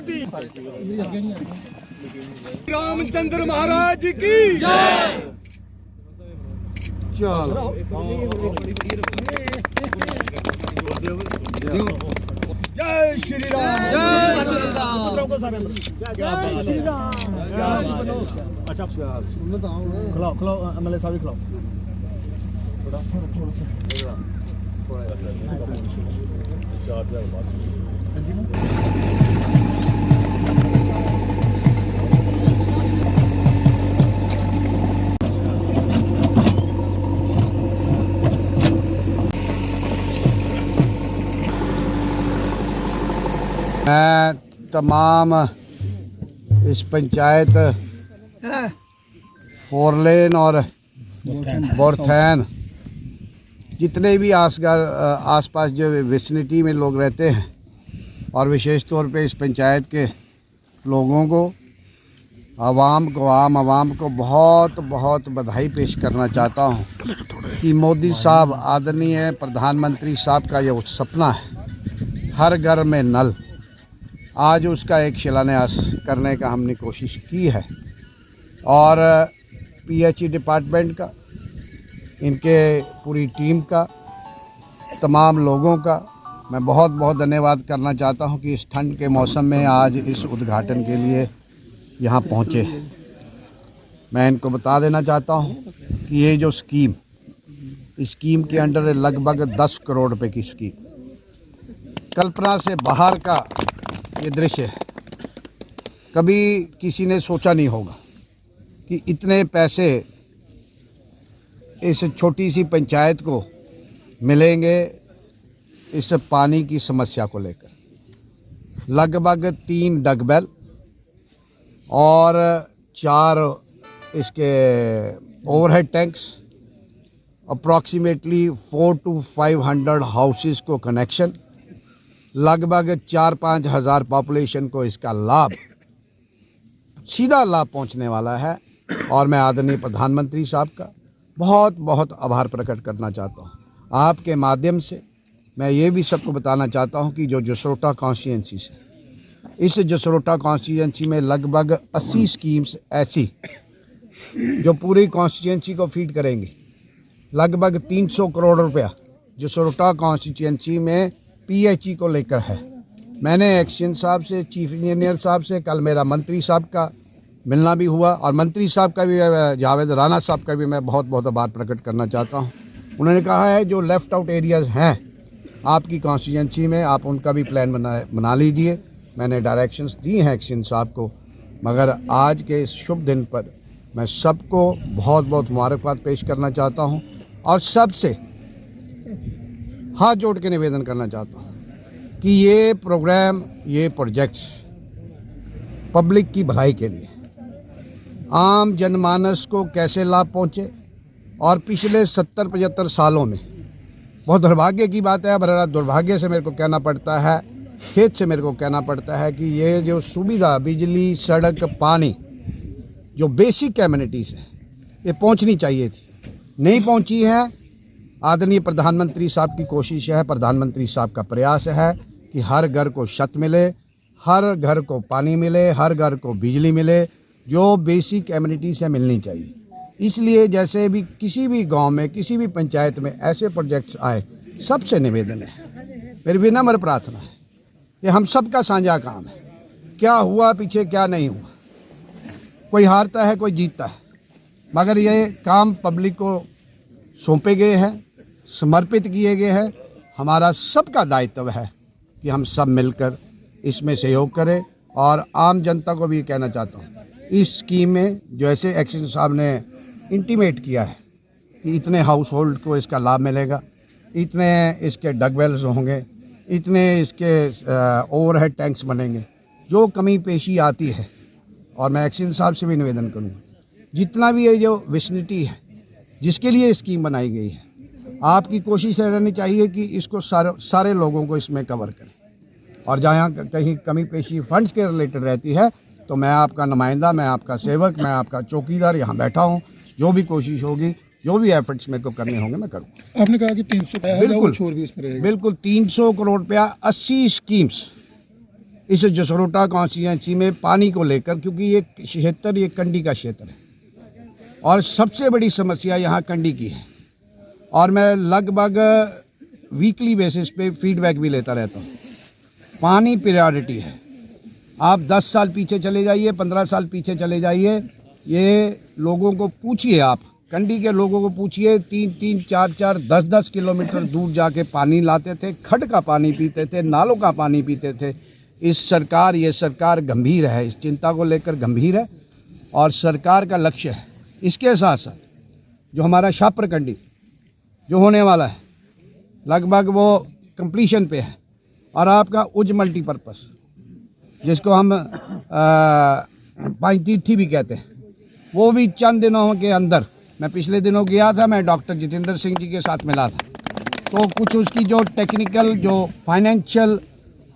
की, रामचंद्र महाराज की जय। चलो जय श्री राम, जय श्री राम। क्या बात है, क्या बात है। अच्छा खिलाओ खिलाओ, एमएलए साहब खिलाओ थोड़ा थोड़ा सा। मैं तमाम इस पंचायत फोरलेन और बोरथैन जितने भी आसपास जो विसिनिटी में लोग रहते हैं और विशेष तौर पे इस पंचायत के लोगों को, आम आवाम को बहुत बहुत बधाई पेश करना चाहता हूँ कि मोदी साहब, आदरणीय प्रधानमंत्री साहब का ये सपना है हर घर में नल, आज उसका एक शिलान्यास करने का हमने कोशिश की है। और पीएचई डिपार्टमेंट का, इनके पूरी टीम का, तमाम लोगों का मैं बहुत बहुत धन्यवाद करना चाहता हूं कि इस ठंड के मौसम में आज इस उद्घाटन के लिए यहां पहुंचे। मैं इनको बता देना चाहता हूं कि ये जो स्कीम के अंडर लगभग 10 करोड़ रुपए की स्कीम, कल्पना से बाहर का ये दृश्य है। कभी किसी ने सोचा नहीं होगा कि इतने पैसे इस छोटी सी पंचायत को मिलेंगे इस पानी की समस्या को लेकर। लगभग 3 डगबेल और 4 इसके overhead tanks, approximately 400 to 500 houses को कनेक्शन, लगभग 4-5 हज़ार पॉपुलेशन को इसका लाभ, सीधा लाभ पहुंचने वाला है। और मैं आदरणीय प्रधानमंत्री साहब का बहुत बहुत आभार प्रकट करना चाहता हूं। आपके माध्यम से मैं ये भी सबको बताना चाहता हूं कि जो जसरोटा कॉन्स्टिट्यूंसी से, इस जसरोटा कॉन्स्टिट्यूंसी में लगभग 80 स्कीम्स ऐसी जो पूरी कॉन्स्टिट्यूंसी को फीड करेंगी। लगभग 300 करोड़ रुपया जसरोटा कॉन्स्टिट्यूंसी में पीएचई को लेकर है। मैंने एक्शन साहब से, चीफ इंजीनियर साहब से, कल मेरा मंत्री साहब का मिलना भी हुआ और मंत्री साहब का भी, जावेद राणा साहब का भी मैं बहुत बहुत आभार प्रकट करना चाहता हूं। उन्होंने कहा है जो लेफ़्ट आउट एरियाज़ हैं आपकी कॉन्स्टिट्यूंसी में, आप उनका भी प्लान बना लीजिए। मैंने डायरेक्शंस दी हैं एक्शन साहब को। मगर आज के इस शुभ दिन पर मैं सबको बहुत बहुत मुबारकबाद पेश करना चाहता हूँ और सबसे हाथ जोड़ के निवेदन करना चाहता हूँ कि ये प्रोग्राम, ये प्रोजेक्ट्स पब्लिक की भलाई के लिए, आम जनमानस को कैसे लाभ पहुँचे। और पिछले 70-75 सालों में बहुत दुर्भाग्य की बात है, बड़ा दुर्भाग्य से मेरे को कहना पड़ता है, खेत से मेरे को कहना पड़ता है कि ये जो सुविधा, बिजली, सड़क, पानी, जो बेसिक कम्युनिटीज़ है, ये पहुँचनी चाहिए थी, नहीं पहुँची है। आदरणीय प्रधानमंत्री साहब की कोशिश है, प्रधानमंत्री साहब का प्रयास है कि हर घर को छत मिले, हर घर को पानी मिले, हर घर को बिजली मिले, जो बेसिक एमिनिटीज़ है मिलनी चाहिए। इसलिए जैसे भी किसी भी गांव में, किसी भी पंचायत में ऐसे प्रोजेक्ट्स आए, सबसे निवेदन है, मेरी विनम्र प्रार्थना है कि हम सबका साझा काम है। क्या हुआ पीछे, क्या नहीं हुआ, कोई हारता है, कोई जीतता है, मगर ये काम पब्लिक को सौंपे गए हैं, समर्पित किए गए हैं। हमारा सबका दायित्व है कि हम सब मिलकर इसमें सहयोग करें। और आम जनता को भी कहना चाहता हूँ, इस स्कीम में जो ऐसे एक्शन साहब ने इंटीमेट किया है कि इतने हाउस होल्ड को इसका लाभ मिलेगा, इतने इसके डगवेल्स होंगे, इतने इसके ओवरहेड टैंक्स बनेंगे, जो कमी पेशी आती है। और मैं एक्शन साहब से भी निवेदन करूँगा, जितना भी ये जो विसिनिटी है जिसके लिए स्कीम बनाई गई है, आपकी कोशिश रहनी चाहिए कि इसको सारे लोगों को इसमें कवर करें। और जहाँ कहीं कमी पेशी फंड्स के रिलेटेड रहती है तो मैं आपका नुमाइंदा, मैं आपका सेवक, मैं आपका चौकीदार यहाँ बैठा हूँ। जो भी कोशिश होगी, जो भी एफर्ट्स मेरे को करने होंगे मैं करूँगा। आपने कहा कि 300 बिल्कुल 300 करोड़ रुपया 80 स्कीम्स इस जसरोटा कॉन्स्टिट्यूंसी में पानी को लेकर, क्योंकि ये क्षेत्र ये कंडी का क्षेत्र है और सबसे बड़ी समस्या यहाँ कंडी की है। और मैं लगभग वीकली बेसिस पे फीडबैक भी लेता रहता हूँ। पानी प्रायोरिटी है। आप 10 साल पीछे चले जाइए, 15 साल पीछे चले जाइए, ये लोगों को पूछिए, आप कंडी के लोगों को पूछिए, 3-3, 4-4, 10-10 किलोमीटर दूर जाके पानी लाते थे, खड का पानी पीते थे, नालों का पानी पीते थे। ये सरकार गंभीर है, इस चिंता को लेकर गंभीर है और सरकार का लक्ष्य है। इसके साथ साथ जो हमारा शाहपुर कंडी जो होने वाला है, लगभग वो कंप्लीशन पे है, और आपका उज मल्टीपर्पस जिसको हम पंचतीर्थी भी कहते हैं, वो भी चंद दिनों के अंदर, मैं पिछले दिनों गया था, मैं डॉक्टर जितेंद्र सिंह जी के साथ मिला था, तो कुछ उसकी जो टेक्निकल जो फाइनेंशियल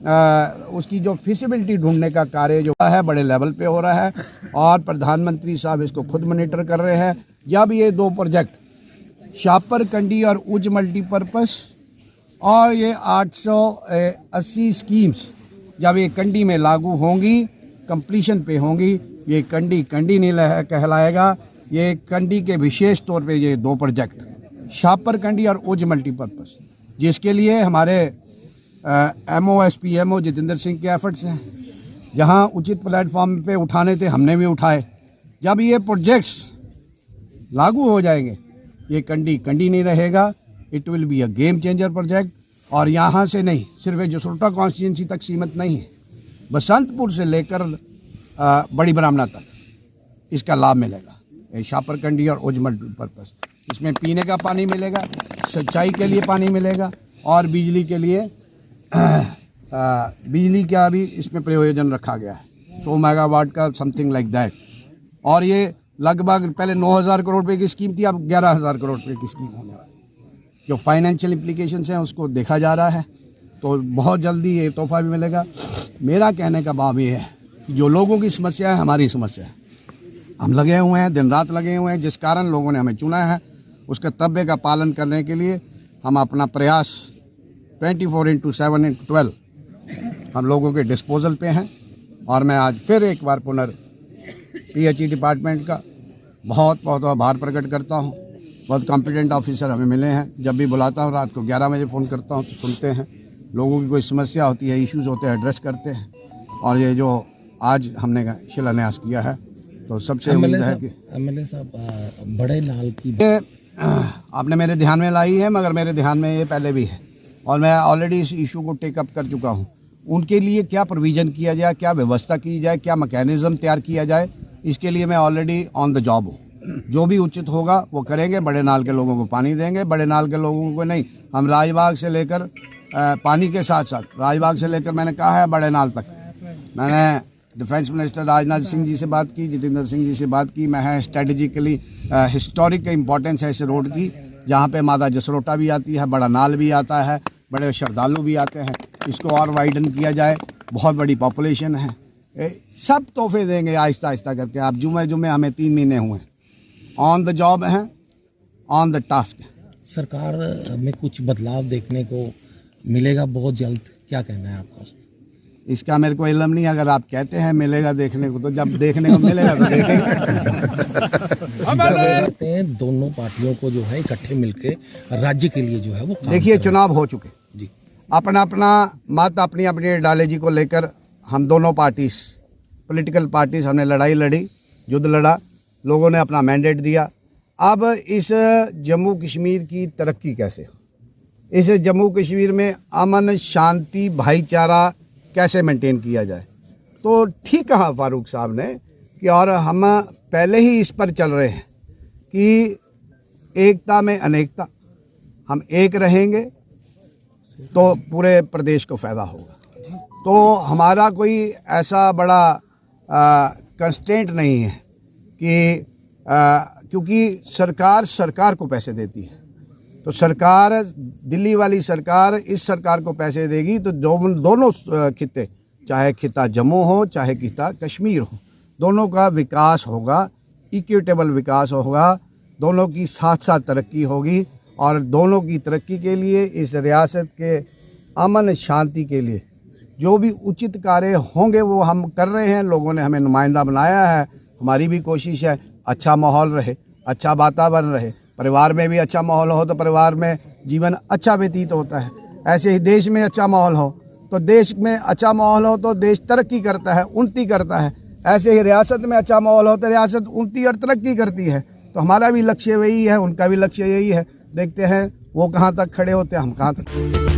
उसकी जो फिजिबिलिटी ढूंढने का कार्य जो है बड़े लेवल पे हो रहा है और प्रधानमंत्री साहब इसको खुद मॉनिटर कर रहे हैं। जब ये 2 प्रोजेक्ट शाहपुर कंडी और उज मल्टीपर्पस और ये 880 स्कीम्स जब ये कंडी में लागू होंगी, कंप्लीशन पे होंगी, ये कंडी नहीं कहलाएगा, ये कंडी के विशेष तौर पे ये 2 प्रोजेक्ट शाहपुर कंडी और उज मल्टीपर्पस, जिसके लिए हमारे MO जितेंद्र सिंह के एफर्ट्स हैं। जहां उचित प्लेटफॉर्म पे उठाने थे हमने भी उठाए। जब ये प्रोजेक्ट्स लागू हो जाएंगे, ये कंडी नहीं रहेगा, it will be a game changer project. और यहाँ से नहीं, सिर्फ जसरोटा कॉन्स्टिट्यूंसी तक सीमित नहीं है, बसंतपुर से लेकर बड़ी ब्राह्मणा तक इसका लाभ मिलेगा। ये शाहपुर कंडी और उज मल्टीपर्पस, इसमें पीने का पानी मिलेगा, सिंचाई के लिए पानी मिलेगा और बिजली के लिए बिजली का भी इसमें प्रयोजन रखा गया है, 100 मेगावाट का, समथिंग लाइक दैट। और ये लगभग पहले 9,000 करोड़ रुपए की स्कीम थी, अब 11,000 करोड़ रुपए की स्कीम होने वाली। जो फाइनेंशियल इम्प्लीकेशंस हैं उसको देखा जा रहा है, तो बहुत जल्दी ये तोहफा भी मिलेगा। मेरा कहने का भाव ये है कि जो लोगों की समस्या है हमारी समस्या है, हम लगे हुए हैं, दिन रात लगे हुए हैं, जिस कारण लोगों ने हमें चुना है उस कर्तव्य का पालन करने के लिए हम अपना प्रयास 24/7/12 हम लोगों के डिस्पोजल पे हैं। और मैं आज फिर एक बार PHE डिपार्टमेंट का बहुत आभार प्रकट करता हूं। बहुत कॉम्पिटेंट ऑफिसर हमें मिले हैं, जब भी बुलाता हूं रात को 11 बजे फ़ोन करता हूं तो सुनते हैं, लोगों की कोई समस्या होती है, इश्यूज़ होते हैं, एड्रेस करते हैं। और ये जो आज हमने शिलान्यास किया है, तो सबसे उम्मीद है कि MLA साहब बड़े नाल की आपने मेरे ध्यान में लाई है, मगर मेरे ध्यान में ये पहले भी है और मैं ऑलरेडी इस इशू को टेकअप कर चुका हूँ। उनके लिए क्या प्रोविज़न किया जाए, क्या व्यवस्था की जाए, क्या मैकेनिज़्म तैयार किया जाए, इसके लिए मैं ऑलरेडी ऑन द जॉब हूँ। जो भी उचित होगा वो करेंगे। बड़े नाल के लोगों को पानी देंगे, बड़े नाल के लोगों को नहीं। हम राजबाग से लेकर पानी के साथ साथ राजबाग से लेकर मैंने कहा है बड़े नाल तक, मैंने डिफेंस मिनिस्टर राजनाथ सिंह जी से बात की, जितेंद्र सिंह जी से बात की। मैं है स्ट्रेटजिकली हिस्टोरिक इम्पोर्टेंस है इस रोड की, जहाँ पे माता जसरोटा भी आती है, बड़ा नाल भी आता है, बड़े श्रद्धालु भी आते हैं। इसको और वाइडन किया जाए, बहुत बड़ी पॉपुलेशन है। सब तोहफे देंगे आहिस्ता आहिस्ता करके। आप जुमे हमें 3 महीने हुए, ऑन द जॉब हैं, ऑन द टास्क। सरकार में कुछ बदलाव देखने को मिलेगा बहुत जल्द, क्या कहना है आपका? इसका मेरे को इल्म नहीं, अगर आप कहते हैं मिलेगा देखने को, तो जब देखने को मिलेगा तो देखेंगे। दोनों पार्टियों को जो है इकट्ठे मिलके राज्य के लिए जो है वो देखिए, चुनाव हो चुके जी, अपना अपना मत अपनी अपनी आइडियोलॉजी को लेकर हम दोनों पार्टीज, पॉलिटिकल पार्टीज, हमने लड़ाई लड़ी, युद्ध लड़ा, लोगों ने अपना मैंडेट दिया। अब इस जम्मू कश्मीर की तरक्की कैसे हो, इस जम्मू कश्मीर में अमन शांति भाईचारा कैसे मेंटेन किया जाए, तो ठीक कहा फारूक साहब ने कि और हम पहले ही इस पर चल रहे हैं कि एकता में अनेकता, हम एक रहेंगे तो पूरे प्रदेश को फ़ायदा होगा। तो हमारा कोई ऐसा बड़ा कंस्ट्रेंट नहीं है कि क्योंकि सरकार को पैसे देती है, तो सरकार, दिल्ली वाली सरकार इस सरकार को पैसे देगी तो दोनों खित्ते, चाहे खिता जम्मू हो चाहे खिता कश्मीर हो, दोनों का विकास होगा, इक्विटेबल विकास होगा, दोनों की साथ साथ तरक्की होगी। और दोनों की तरक्की के लिए, इस रियासत के अमन शांति के लिए जो भी उचित कार्य होंगे वो हम कर रहे हैं। लोगों ने हमें नुमाइंदा बनाया है। हमारी भी कोशिश है अच्छा माहौल रहे, अच्छा वातावरण रहे, परिवार में भी अच्छा माहौल हो तो परिवार में जीवन अच्छा व्यतीत होता है। ऐसे ही देश में अच्छा माहौल हो तो देश में अच्छा माहौल हो तो देश तरक्की करता है, उन्नति करता है। ऐसे ही रियासत में अच्छा माहौल हो तो रियासत उन्नति और तरक्की करती है। तो हमारा भी लक्ष्य वही है, उनका भी लक्ष्य यही है। देखते हैं वो कहाँ तक खड़े होते हैं, हम कहाँ तक।